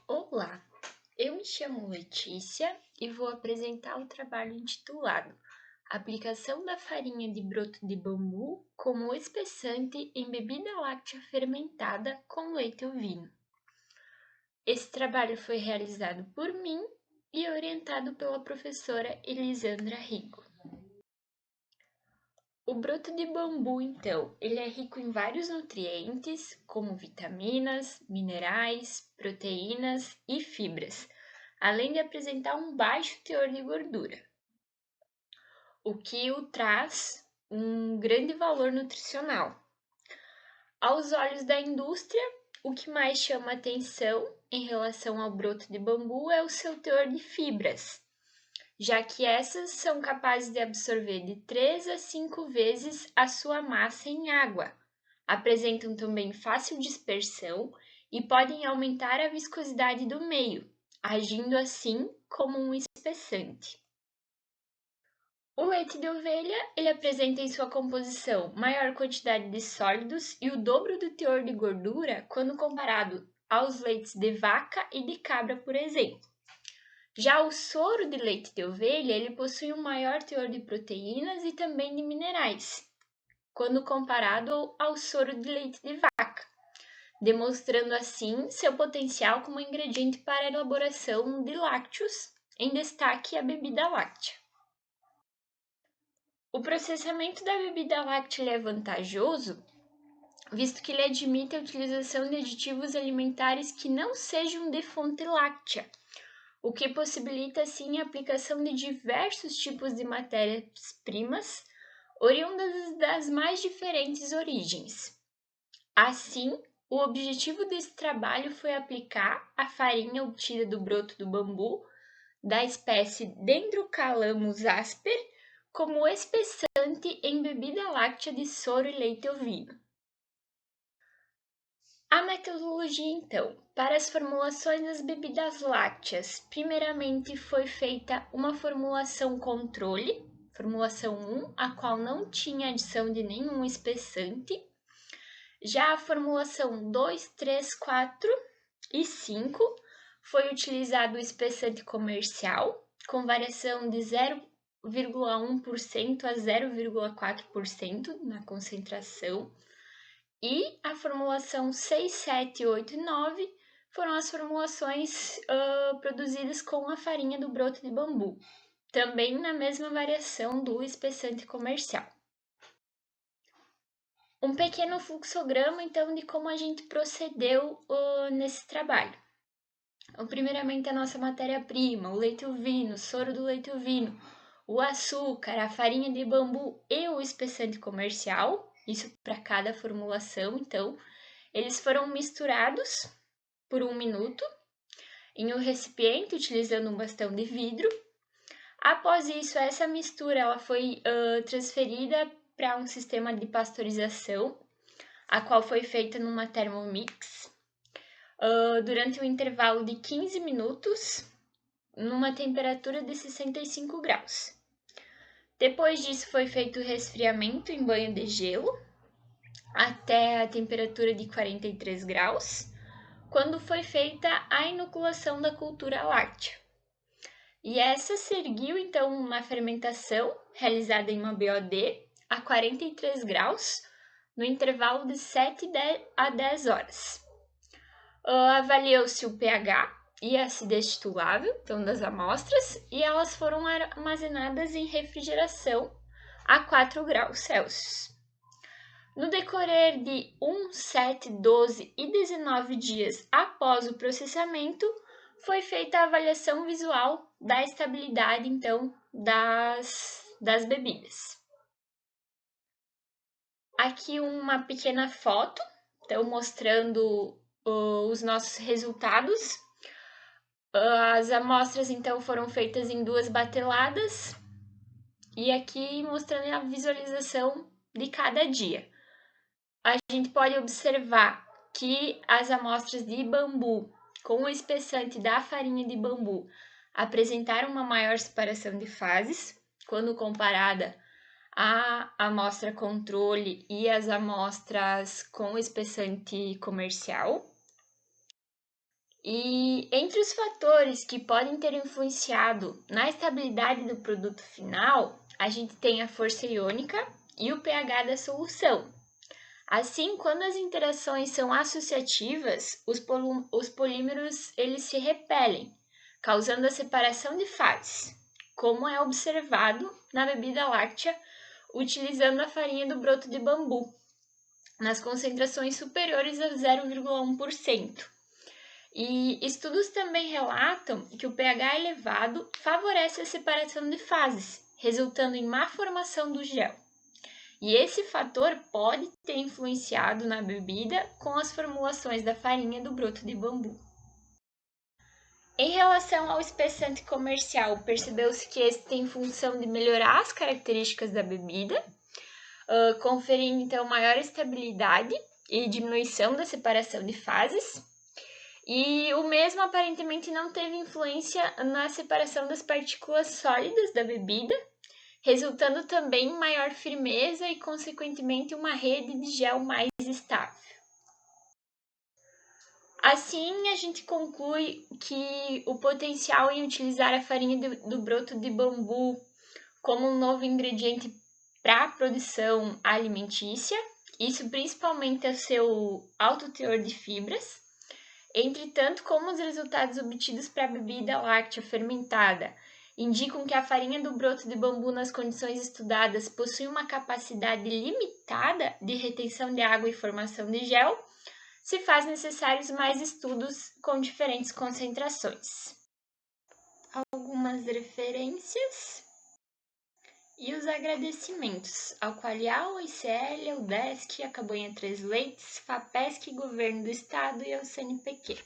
Olá, eu me chamo Letícia e vou apresentar o trabalho intitulado Aplicação da farinha de broto de bambu como espessante em bebida láctea fermentada com leite ovino. Esse trabalho foi realizado por mim e orientado pela professora Elisandra Rigo. O broto de bambu, então, ele é rico em vários nutrientes, como vitaminas, minerais, proteínas e fibras, além de apresentar um baixo teor de gordura, o que o traz um grande valor nutricional. Aos olhos da indústria, o que mais chama atenção em relação ao broto de bambu é o seu teor de fibras, já que essas são capazes de absorver de 3 a 5 vezes a sua massa em água. Apresentam também fácil dispersão e podem aumentar a viscosidade do meio, agindo assim como um espessante. O leite de ovelha, ele apresenta em sua composição maior quantidade de sólidos e o dobro do teor de gordura quando comparado aos leites de vaca e de cabra, por exemplo. Já o soro de leite de ovelha, ele possui um maior teor de proteínas e também de minerais, quando comparado ao soro de leite de vaca, demonstrando assim seu potencial como ingrediente para a elaboração de lácteos, em destaque a bebida láctea. O processamento da bebida láctea é vantajoso, visto que ele admite a utilização de aditivos alimentares que não sejam de fonte láctea, o que possibilita, assim, a aplicação de diversos tipos de matérias-primas, oriundas das mais diferentes origens. Assim, o objetivo desse trabalho foi aplicar a farinha obtida do broto do bambu, da espécie Dendrocalamus asper, como espessante em bebida láctea de soro e leite ovino. A metodologia, então, para as formulações das bebidas lácteas, primeiramente foi feita uma formulação controle, formulação 1, a qual não tinha adição de nenhum espessante. Já a formulação 2, 3, 4 e 5 foi utilizado o espessante comercial, com variação de 0,1% a 0,4% na concentração. E a formulação 6, 7, 8 e 9 foram as formulações produzidas com a farinha do broto de bambu, também na mesma variação do espessante comercial. Um pequeno fluxograma, então, de como a gente procedeu nesse trabalho. Então, primeiramente, a nossa matéria-prima, o leite ovino, o soro do leite ovino, o açúcar, a farinha de bambu e o espessante comercial, isso para cada formulação, então, eles foram misturados por 1 minuto em um recipiente utilizando um bastão de vidro. Após isso, essa mistura ela foi transferida para um sistema de pasteurização, a qual foi feita numa Thermomix, durante um intervalo de 15 minutos, numa temperatura de 65 graus. Depois disso, foi feito o resfriamento em banho de gelo, até a temperatura de 43 graus, quando foi feita a inoculação da cultura láctea. E essa seguiu, então, na fermentação, realizada em uma BOD, a 43 graus, no intervalo de 7 a 10 horas. Avaliou-se o pH e a acidez titulável, então, das amostras, e elas foram armazenadas em refrigeração a 4 graus Celsius. No decorrer de 1, 7, 12 e 19 dias após o processamento, foi feita a avaliação visual da estabilidade, então, das bebidas. Aqui uma pequena foto, então, mostrando os nossos resultados. As amostras, então, foram feitas em 2 bateladas e aqui mostrando a visualização de cada dia. A gente pode observar que as amostras de bambu com o espessante da farinha de bambu apresentaram uma maior separação de fases quando comparada à amostra controle e as amostras com espessante comercial. E entre os fatores que podem ter influenciado na estabilidade do produto final, a gente tem a força iônica e o pH da solução. Assim, quando as interações são associativas, os polímeros eles se repelem, causando a separação de fases, como é observado na bebida láctea utilizando a farinha do broto de bambu, nas concentrações superiores a 0,1%. E estudos também relatam que o pH elevado favorece a separação de fases, resultando em má formação do gel. E esse fator pode ter influenciado na bebida com as formulações da farinha do broto de bambu. Em relação ao espessante comercial, percebeu-se que esse tem função de melhorar as características da bebida, conferindo então maior estabilidade e diminuição da separação de fases. E o mesmo aparentemente não teve influência na separação das partículas sólidas da bebida, resultando também em maior firmeza e, consequentemente, uma rede de gel mais estável. Assim, a gente conclui que o potencial em utilizar a farinha do broto de bambu como um novo ingrediente para a produção alimentícia, isso principalmente ao seu alto teor de fibras. Entretanto, como os resultados obtidos para a bebida láctea fermentada indicam que a farinha do broto de bambu nas condições estudadas possui uma capacidade limitada de retenção de água e formação de gel, se faz necessários mais estudos com diferentes concentrações. Algumas referências e os agradecimentos ao Qualial, ao ICL, ao DESC, a Cabanha Três Leites, FAPESC, Governo do Estado e ao CNPq.